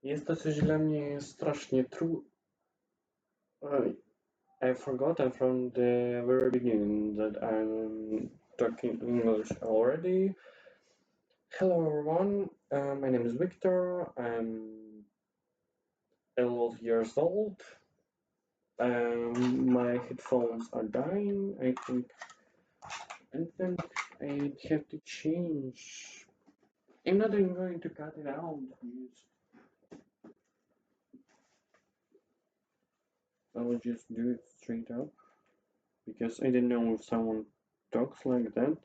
Jest to coś dla mnie strasznie trudne. I've forgotten from the very beginning that I'm talking English already. Hello everyone, my name is Victor. I'm 12 years old. My headphones are dying. I think I have to change. I'm not even going to cut it out. I will just do it straight up because I didn't know if someone talks like that.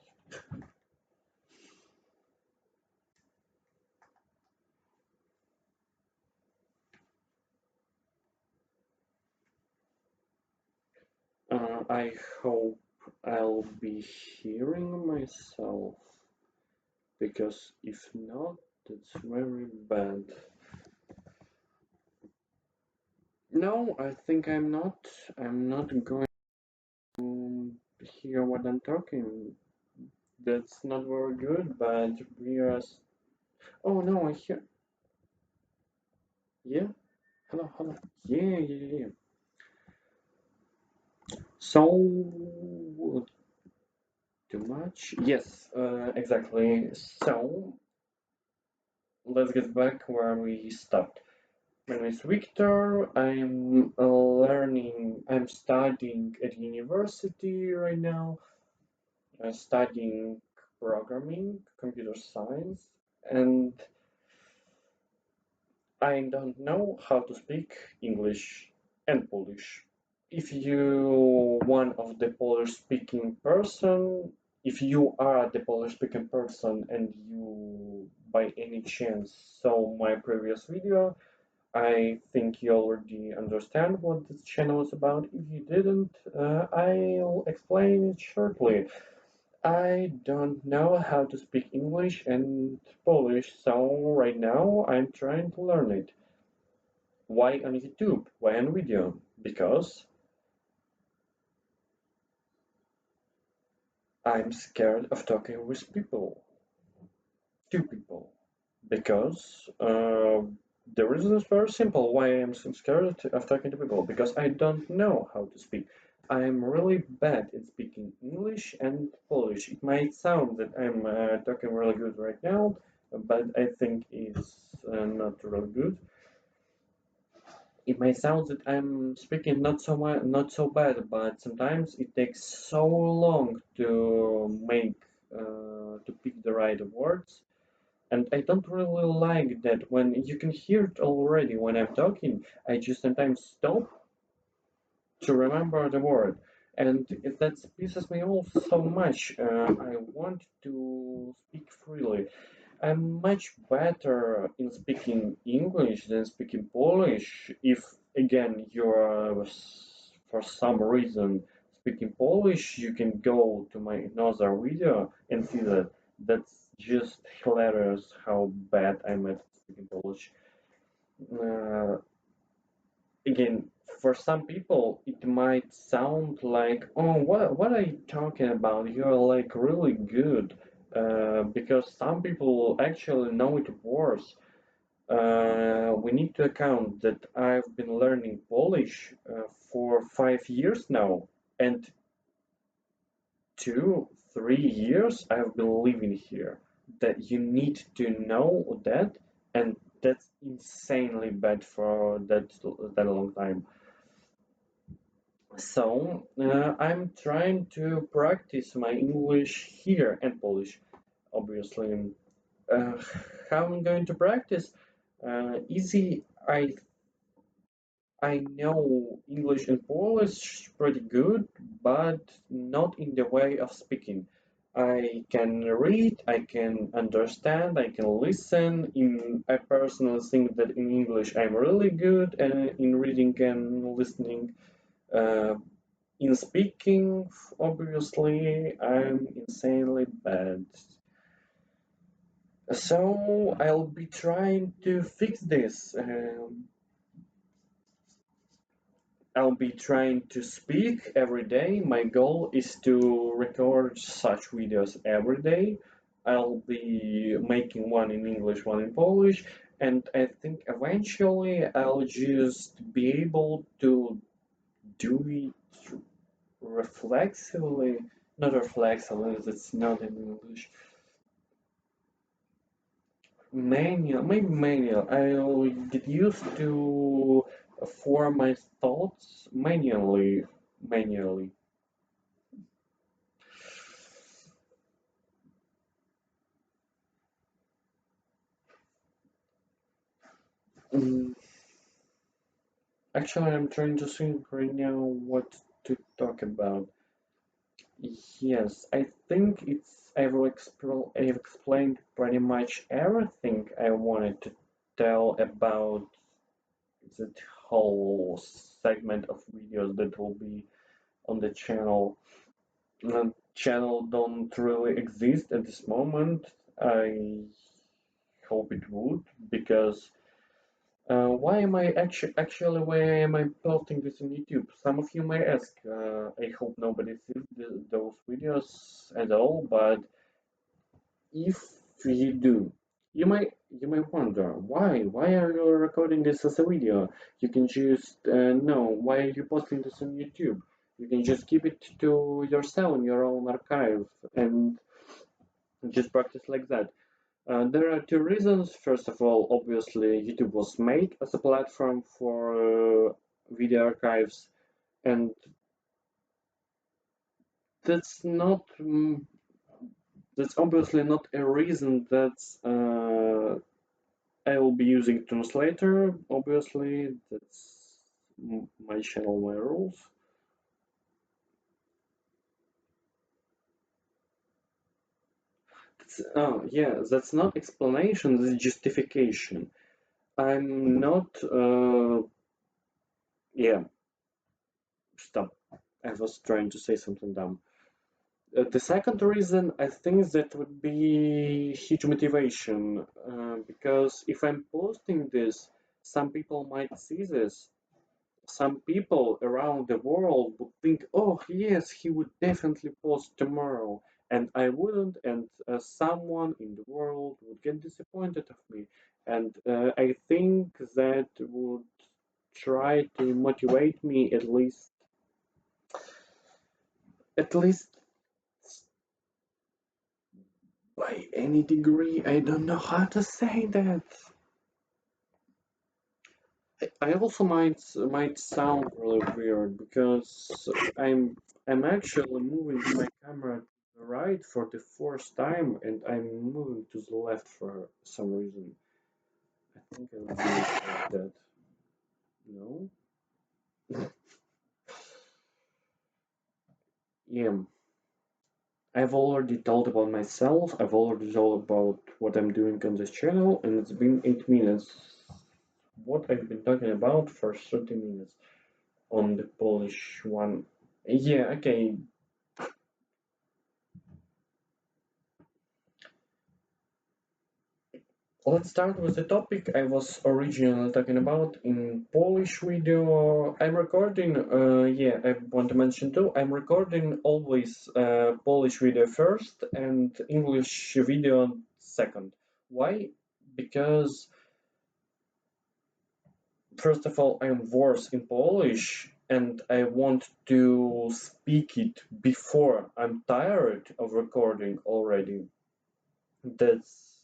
I hope I'll be hearing myself because if not, that's very bad. No, I think I'm not. I'm not going to hear what I'm talking. That's not very good, but we are. Oh no, I hear. Yeah, hello, hello. Yeah, yeah, yeah. So, too much? Yes, exactly. So, let's get back where we stopped. My name is Victor. I'm studying at university right now, studying programming, computer science, and I don't know how to speak English and Polish. If you one of the Polish speaking person, if you are the Polish speaking person and you by any chance saw my previous video, I think you already understand what this channel is about. If you didn't, I'll explain it shortly. I don't know how to speak English and Polish, so right now I'm trying to learn it. Why on YouTube? Why on video? Because I'm scared of talking with people, to people. Because the reason is very simple why I'm so scared of talking to people. Because I don't know how to speak. I'm really bad at speaking English and Polish. It might sound that I'm talking really good right now, but I think it's not really good. It may sound that I'm speaking not so bad, but sometimes it takes so long to to pick the right words, and I don't really like that when you can hear it already when I'm talking. I just sometimes stop to remember the word, and that pisses me off so much. I want to speak freely. I'm much better in speaking English than speaking Polish. If again you're for some reason speaking Polish, you can go to my another video and see that. That's just hilarious how bad I'm at speaking Polish. Uh, Again, for some people, it might sound like, oh, what are you talking about? You're like really good. Because some people actually know it worse. We need to account that I've been learning Polish for 5 years now, and 2, 3 years I've been living here. That you need to know that, and that's insanely bad for that long time. So I'm trying to practice my English here and Polish, obviously. Uh, how I'm going to practice? Easy. I know English and Polish pretty good, but not in the way of speaking. I can read, I can understand, I can listen. I personally think that in English I'm really good in reading and listening. Uh, in speaking, obviously, I'm insanely bad. So I'll be trying to fix this. I'll be trying to speak every day. My goal is to record such videos every day. I'll be making one in English, one in Polish, and I think eventually I'll just be able to do it reflexively, not reflexively, that's not in English. Manual, maybe manual. I'll get used to form my thoughts manually. Mm, Actually, I'm trying to think right now what to talk about. Yes, I think I've explained pretty much everything I wanted to tell about that whole segment of videos that will be on the channel. Channel don't really exist at this moment. I hope it would because why am I posting this on YouTube? Some of you may ask. I hope nobody sees those videos at all, but if you do, you might wonder why are you recording this as a video? You can just no. Why are you posting this on YouTube? You can just keep it to yourself in your own archive and just practice like that. There are two reasons. First of all, obviously, YouTube was made as a platform for video archives, and that's not that's obviously not a reason that I will be using translator. Obviously, that's my channel, my rules. Oh yeah, that's not explanation. That's justification. I'm not. Yeah, stop. I was trying to say something dumb. The second reason I think that would be huge motivation because if I'm posting this, some people might see this. Some people around the world would think, oh, yes, he would definitely post tomorrow, and I wouldn't, and someone in the world would get disappointed of me. And I think that would try to motivate me at least by any degree. I don't know how to say that. I also might sound really weird because I'm actually moving my camera to the right for the first time and I'm moving to the left for some reason. I think I'll do it like that. No? Yeah. I've already told about myself, I've already told about what I'm doing on this channel, and it's been 8 minutes. What I've been talking about for 30 minutes on the Polish one. Yeah, okay. Let's start with the topic I was originally talking about in Polish video. I'm recording, yeah, I want to mention too, I'm recording always Polish video first and English video second. Why? Because, first of all, I'm worse in Polish and I want to speak it before I'm tired of recording already. That's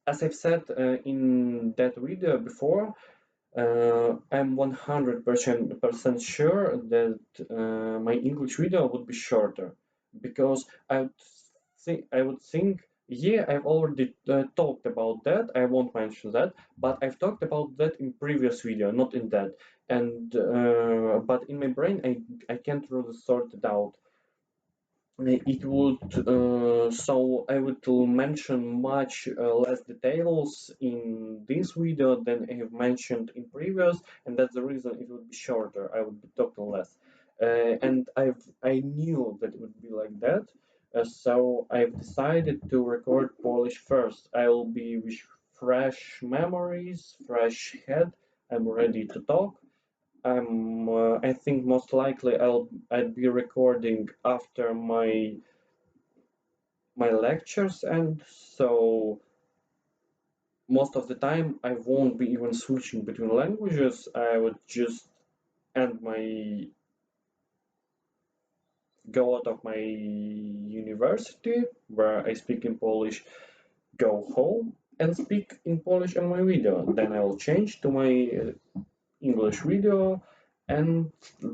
as I've said in that video before, I'm 100% sure that my English video would be shorter because I would think, yeah, I've already talked about that. I won't mention that, but I've talked about that in previous video, not in that. And but in my brain, I can't really sort it out. It would so I would mention much less details in this video than I have mentioned in previous, and that's the reason it would be shorter. I would be talking less, and I knew that it would be like that, so I've decided to record Polish first. I will be with fresh memories, fresh head. I'm ready to talk. I think most likely I'd be recording after my lectures, and so most of the time I won't be even switching between languages. I would just end my go out of my university where I speak in Polish, go home and speak in Polish on my video. Then I will change to my English video, and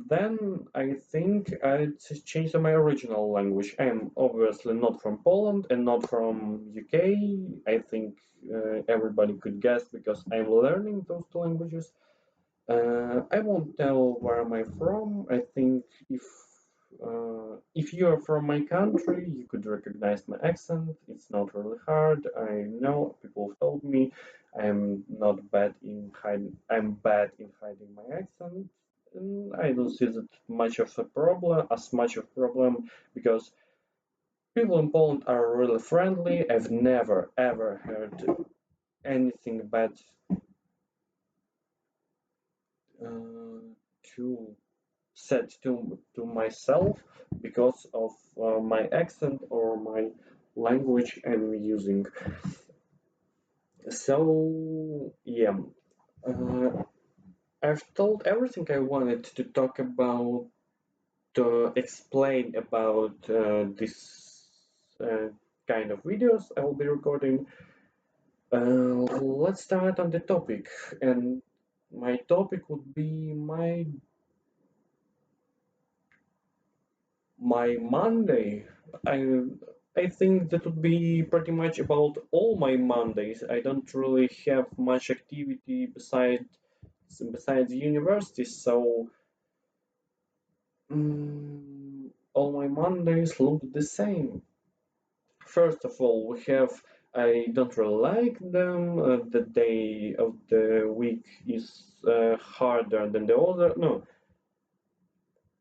then I think I'd change to my original language. I'm obviously not from Poland and not from UK. I think everybody could guess because I'm learning those two languages. I won't tell where am I from. I think if you are from my country, you could recognize my accent. It's not really hard. I know people have told me I'm not bad in hiding. I'm bad in hiding my accent. And I don't see that much of a problem as much of a problem because people in Poland are really friendly. I've never ever heard anything bad uh, to said to myself because of my accent or my language I'm using. So yeah, uh, I've told everything I wanted to talk about, to explain about this kind of videos I will be recording. Let's start on the topic, and my topic would be my Monday. I think that would be pretty much about all my Mondays. I don't really have much activity besides university, so all my Mondays look the same. First of all, we have I don't really like them. The day of the week is harder than the other. No,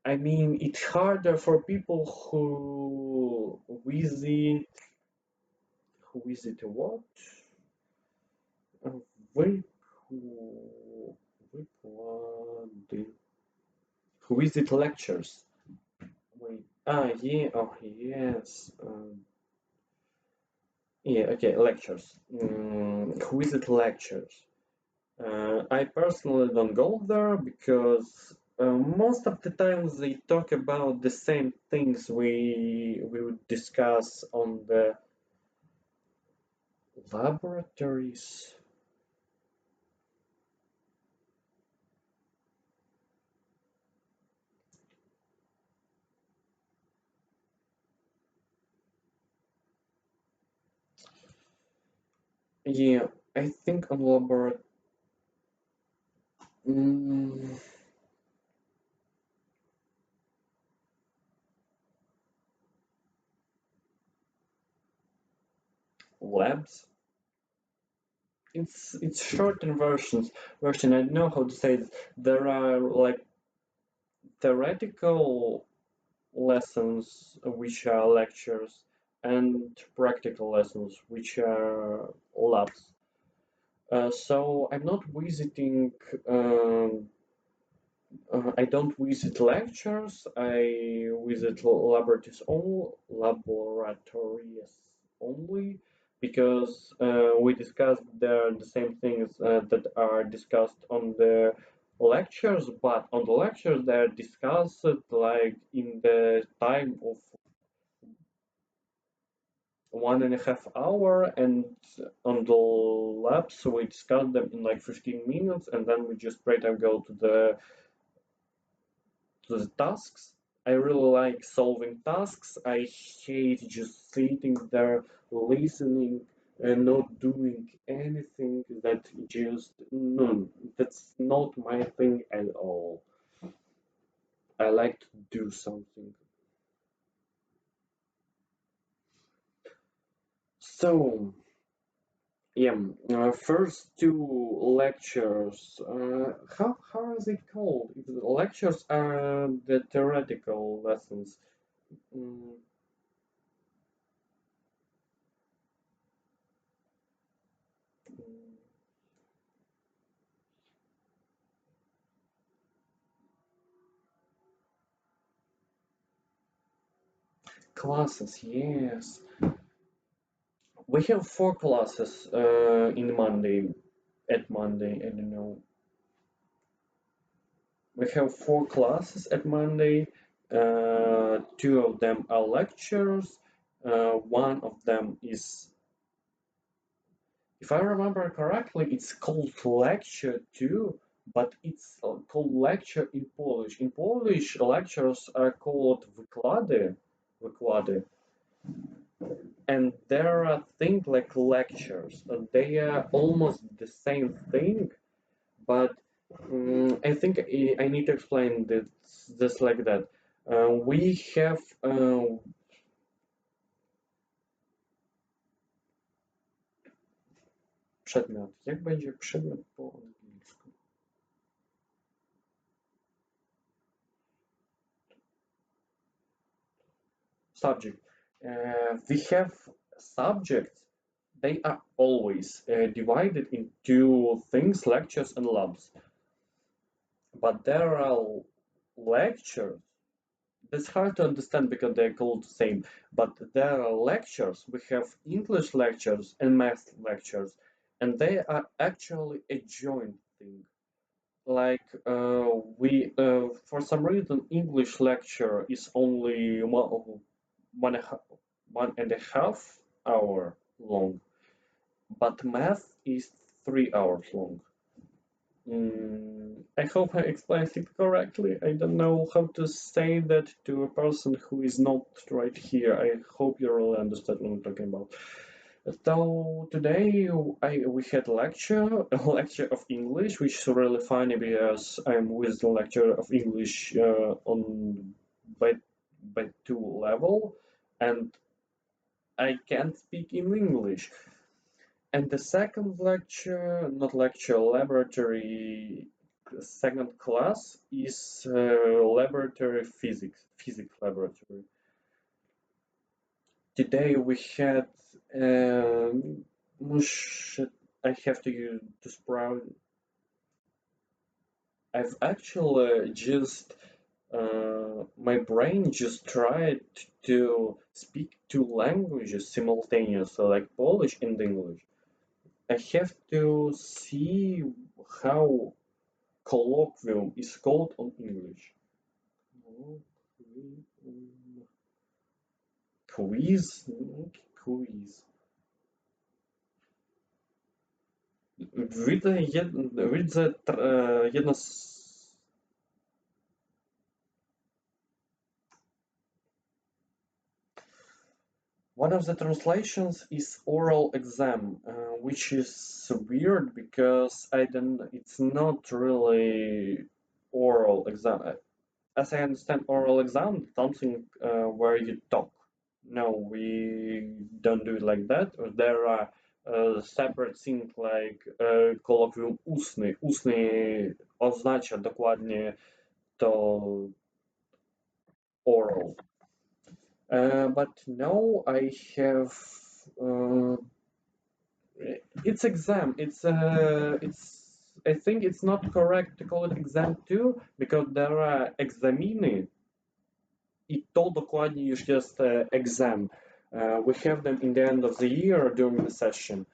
I mean it's harder for people who visit what? Uh, Wait, wait, who visit lectures? Wait, yeah, oh, yes. Yeah, okay, lectures. Who visit lectures? I personally don't go there because most of the times they talk about the same things we would discuss on the laboratories. Yeah, I think on mm, labs. It's shortened version. I don't know how to say it. There are like theoretical lessons which are lectures and practical lessons which are labs. So I'm not visiting I don't visit lectures. I visit laboratories only because we discussed there the same things that are discussed on the lectures, but on the lectures they're discussed like in the time of 1.5 hour, and on the labs we discuss them in like 15 minutes, and then we just straight up go to the tasks. I really like solving tasks. I hate just sitting there listening and not doing anything. That just no, that's not my thing at all. I like to do something. So yeah, first two lectures. How is it called? If the lectures are the theoretical lessons. Mm, mm, Classes, yes. We have four classes in Monday. At Monday, I don't know. We have four classes at Monday. Two of them are lectures. One of them is, if I remember correctly, it's called lecture too, but it's called lecture in Polish. In Polish, lectures are called wykłady, and there are things like lectures. They are almost the same thing, but I think I need to explain this like that. We have przedmiot. Jak będzie przedmiot po angielsku? Subject. We have subjects. They are always divided into things, lectures, and labs. But there are lectures. It's hard to understand because they're called the same. But there are lectures. We have English lectures and math lectures, and they are actually a joint thing. Like for some reason, English lecture is only one and a half hour long, but math is 3 hours long. I hope I explained it correctly. I don't know how to say that to a person who is not right here. I hope you really understand what I'm talking about. So today we had a lecture of English, which is really funny because I'm with the lecture of English on B2 level, and I can't speak in English. And the second lecture, not lecture, laboratory, second class is laboratory physics laboratory. Today we had, shit, I have to use to sprout. I've actually just, my brain just tried to speak two languages simultaneously, like Polish and English. I have to see how colloquium is called on English. Quiz? Quiz. Widzę jedno z... One of the translations is oral exam, which is weird because I don't. It's not really oral exam. As I understand, oral exam something where you talk. No, we don't do it like that. There are separate things like colloquium ustny. Ustny oznacza dokładnie to oral. But now I have it's exam. It's I think it's not correct to call it exam too because there are examiny. I to dokładnie już jest exam. We have them in the end of the year during the session.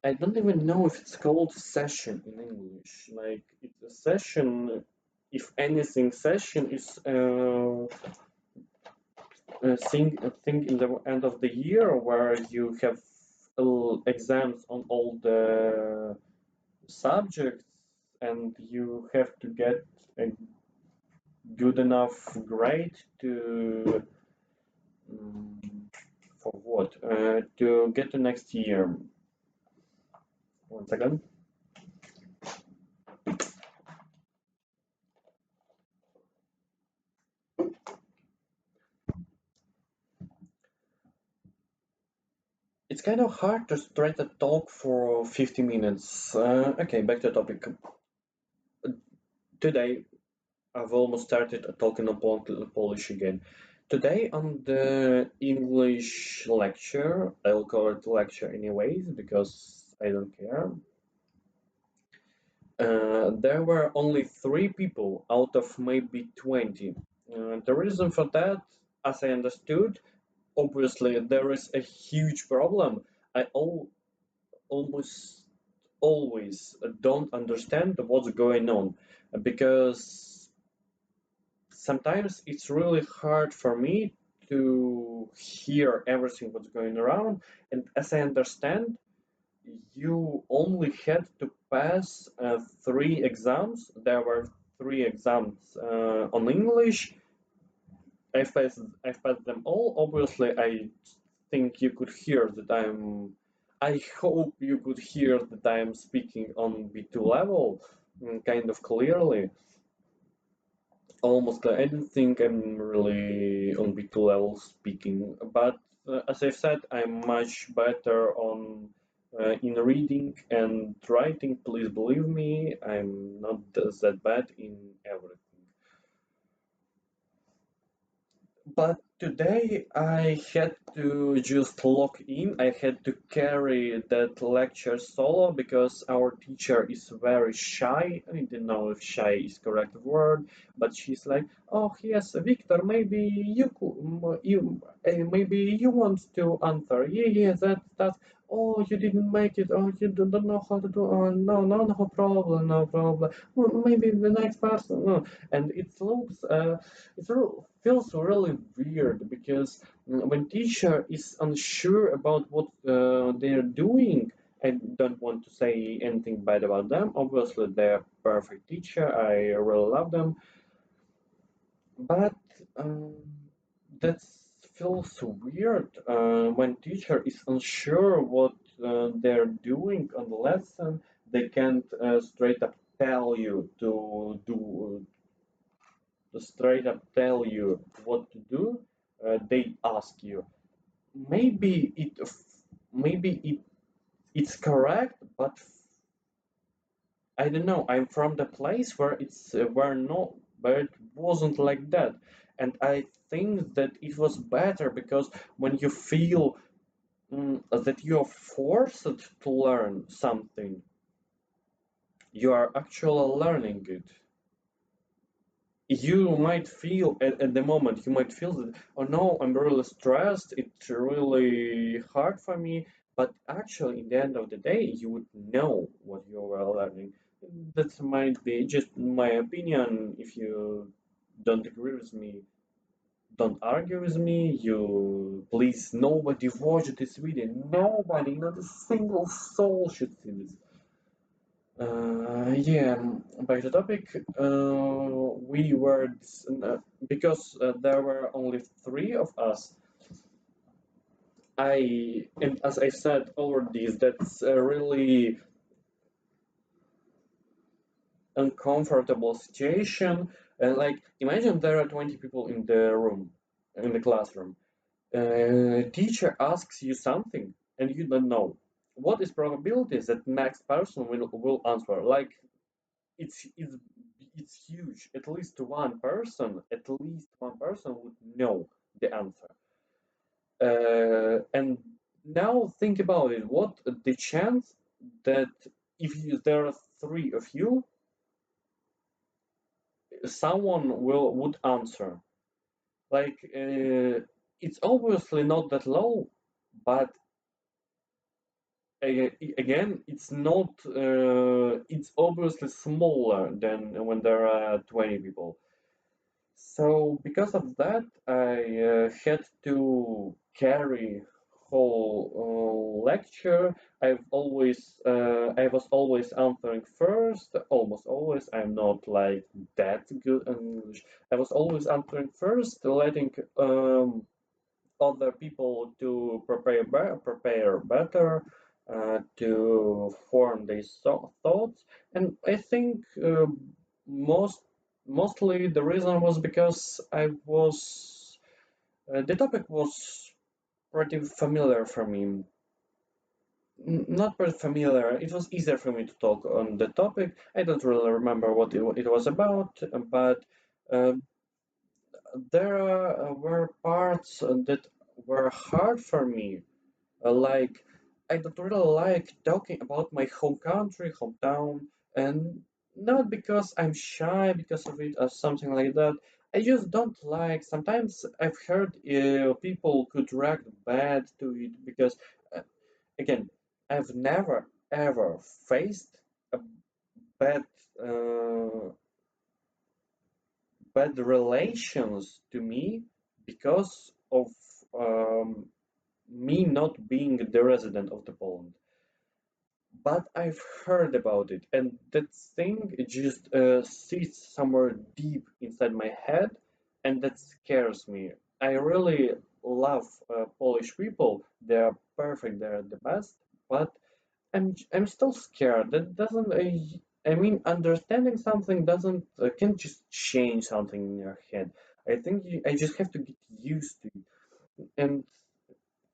I don't even know if it's called session in English. Like it's a session. If anything, session is a thing in the end of the year where you have exams on all the subjects and you have to get a good enough grade to for what? To get to next year. One second. It's kind of hard to try to talk for 50 minutes. Okay, back to the topic. Today, I've almost started talking about Polish again. Today, on the English lecture, I'll call it lecture anyways because I don't care. There were only 3 people out of maybe 20. The reason for that, as I understood, obviously there is a huge problem. I almost always don't understand what's going on because sometimes it's really hard for me to hear everything what's going around. And as I understand, you only had to pass three exams. There were three exams on English. I've passed them all. Obviously, I think you could hear that I hope you could hear that I'm speaking on B2 level, kind of clearly. Almost, I don't think I'm really on B2 level speaking, but as I've said, I'm much better on in reading and writing. Please believe me, I'm not that bad in everything. But today I had to just log in. I had to carry that lecture solo because our teacher is very shy. I don't know if shy is correct word, but she's like, "Oh yes, Victor, maybe maybe you want to answer. Yeah, yeah, that's. Oh, you didn't make it. Oh, you don't know how to do. Oh, no, no, no problem, no problem. Well, maybe the next person." No. And it feels really weird because when teacher is unsure about what they're doing, I don't want to say anything bad about them. Obviously, they're perfect teacher. I really love them, but that feels weird when teacher is unsure what they're doing on the lesson. They can't straight up tell you to do straight up tell you what to do. They ask you. Maybe it's correct, but I don't know. I'm from the place where it's where no, where it wasn't like that, and I think that it was better because when you feel that you're forced to learn something, you are actually learning it. You might feel at the moment you might feel that, oh no, I'm really stressed, it's really hard for me, but actually in the end of the day you would know what you were learning. That might be just my opinion. If you don't agree with me, don't argue with me. You please, nobody watch this video, nobody, not a single soul should see this. Yeah, by the topic, we were because there were only three of us. And as I said already, that's a really uncomfortable situation. Like, imagine there are 20 people in the room, in the classroom. Teacher asks you something and you don't know. What is probability that next person will answer? Like, it's it's huge. At least one person would know the answer. And now think about it. What the chance that there are three of you, someone would answer? Like it's obviously not that low, but again, it's not. It's obviously smaller than when there are 20 people. So because of that, I had to carry whole lecture. I was always answering first, almost always. I'm not like that good in English. I was always answering first, letting other people to prepare better, to form their thoughts. And I think mostly the reason was because the topic was pretty familiar for me. Not pretty familiar. It was easier for me to talk on the topic. I don't really remember what it was about, but uh, there were parts that were hard for me. Like, I don't really like talking about my home country, hometown, and not because I'm shy because of it or something like that. I just don't like. Sometimes I've heard people could react bad to it because, uh, again, I've never ever faced a bad uh, bad relations to me because of me not being the resident of the Poland. But I've heard about it, and that thing just sits somewhere deep inside my head, and that scares me. I really love Polish people. They are perfect. They are the best. But I'm still scared. That doesn't. I mean, understanding something doesn't can't just change something in your head. I think I just have to get used to it, and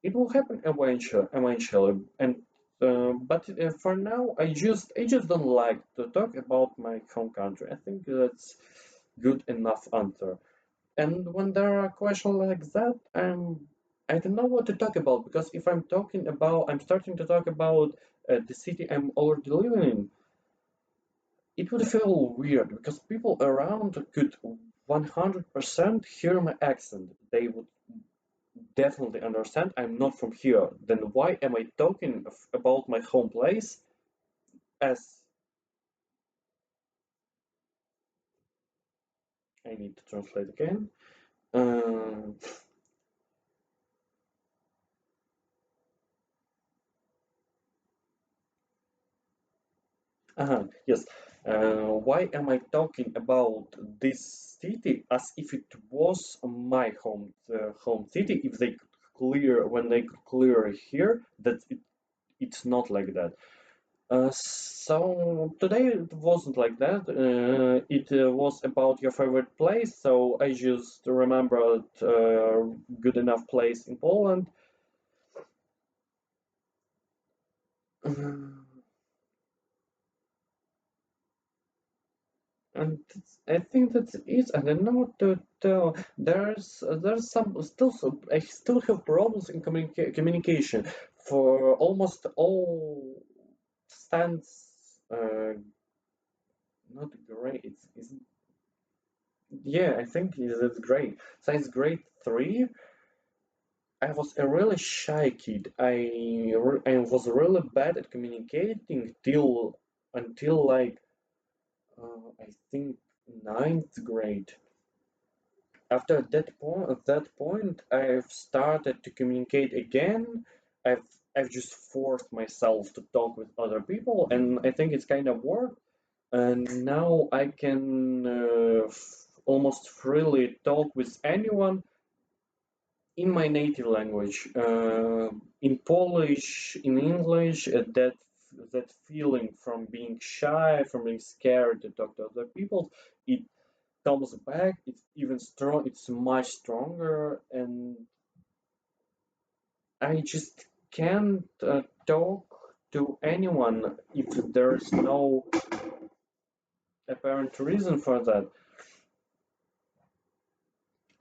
it will happen eventually. And but for now, I just don't like to talk about my home country. I think that's good enough answer. And when there are questions like that, I don't know what to talk about because if I'm starting to talk about the city I'm already living in, it would feel weird because people around could 100% hear my accent. They would definitely understand I'm not from here. Then why am I talking about my home place as I need to translate again? Uh, yes. Why am I talking about this city as if it was my home city? If they could clear when they could clear here, it's not like that. So today it wasn't like that. It was about your favorite place. So I just remembered good enough place in Poland. And I think that's it. I don't know what to tell. There's I still have problems in communication for almost all stands. Not great. It's yeah. I think it's great. Since grade three, I was a really shy kid. I was really bad at communicating till until like I think ninth grade. After at that point, I've started to communicate again. I've just forced myself to talk with other people, and I think it's kind of worked. And now I can almost freely talk with anyone in my native language, in Polish, in English. That feeling from being shy, from being scared to talk to other people, it comes back. It's even strong. It's much stronger, and I just can't talk to anyone if there's no apparent reason for that.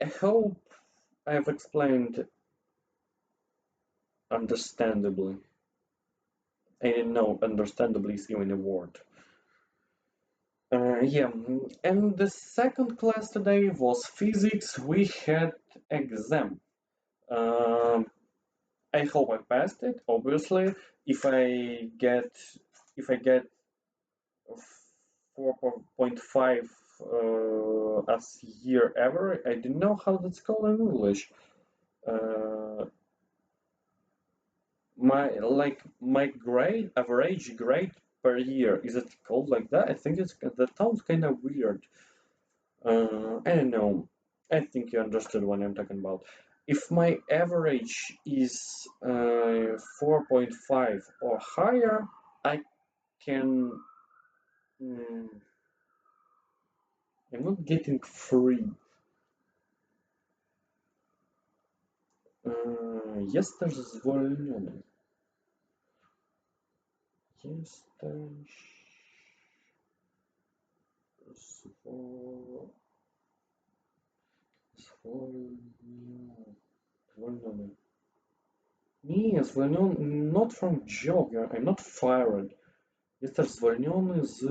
I hope I've explained understandably. I didn't know understandably is even a word. Yeah, and the second class today was physics. We had exam. Um, I hope I passed it. Obviously, if I get if I get 4.5 as year ever, I don't know how that's called in English. Uh, my grade average grade per year, is it called like that? I think that sounds kind of weird. I don't know. I think you understood what I'm talking about. If my average is 4.5 or higher, I can. mm, I'm not getting free. Jesteś zwolniony. Jesteś zwo... zwolniony. Zwolniony. Nie, zwolniony. Not from job. I'm not fired. Jesteś zwolniony z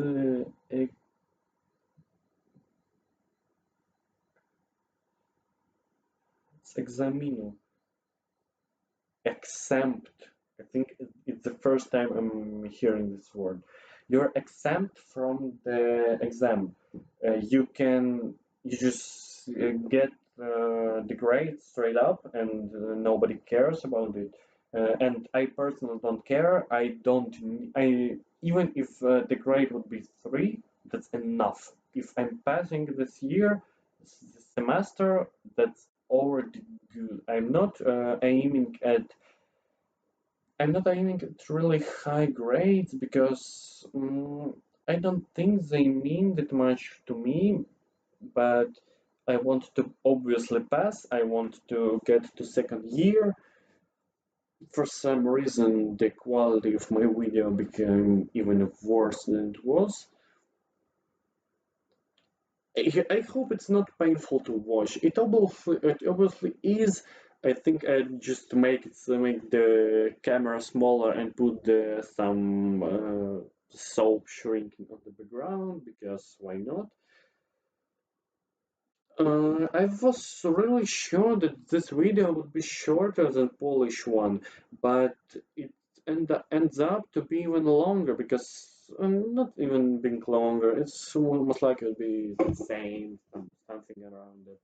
examino, exempt. I think it's the first time I'm hearing this word. You're exempt from the exam. You just get the grade straight up, and nobody cares about it. And I personally don't care. I don't. I even if the grade would be 3, that's enough. If I'm passing this year, this semester, that's already good. I'm not aiming at really high grades because I don't think they mean that much to me, but I want to obviously pass. I want to get to second year. For some reason, the quality of my video became even worse than it was. I hope it's not painful to watch. It obviously is. I think I just make the camera smaller and put some soap shrinking on the background because why not? I was really sure that this video would be shorter than Polish one, but it ends up to be even longer because not even being longer. It's most likely to be the same, something around it.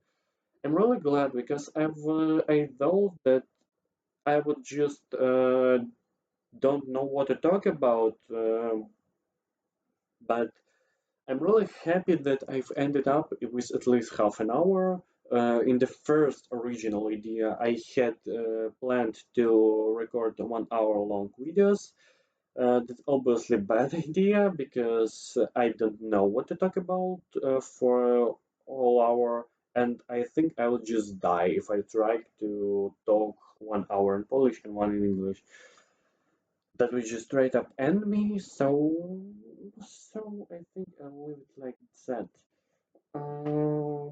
I'm really glad because I thought that I would just don't know what to talk about, but I'm really happy that I've ended up with at least half an hour. In the first original idea, I had planned to record 1 hour long videos. That's obviously a bad idea because I don't know what to talk about for all hour, and I think I would just die if I tried to talk 1 hour in Polish and one in English. That would just straight up end me. So I think I'll leave it like that. Uh,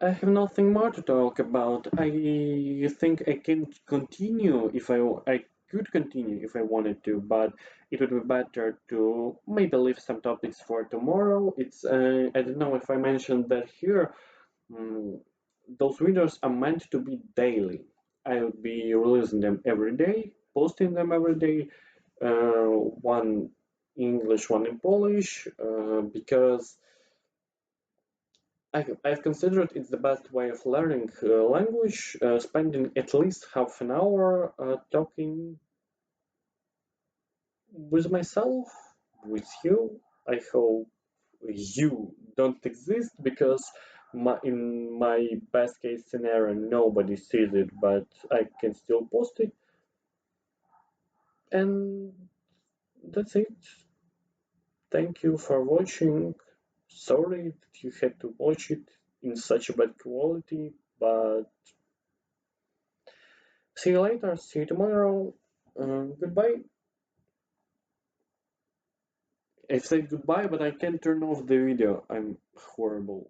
I have nothing more to talk about. I think I can continue if I could continue if I wanted to, but it would be better to maybe leave some topics for tomorrow. I don't know if I mentioned that here. Mm, those videos are meant to be daily. I will be releasing them every day, posting them every day, one English, one in Polish, because I've considered it's the best way of learning language, spending at least half an hour talking with myself, with you. I hope you don't exist because in my best case scenario, nobody sees it, but I can still post it. And that's it. Thank you for watching. Sorry that you had to watch it in such a bad quality, but see you later. See you tomorrow. Goodbye. I said goodbye, but I can't turn off the video. I'm horrible.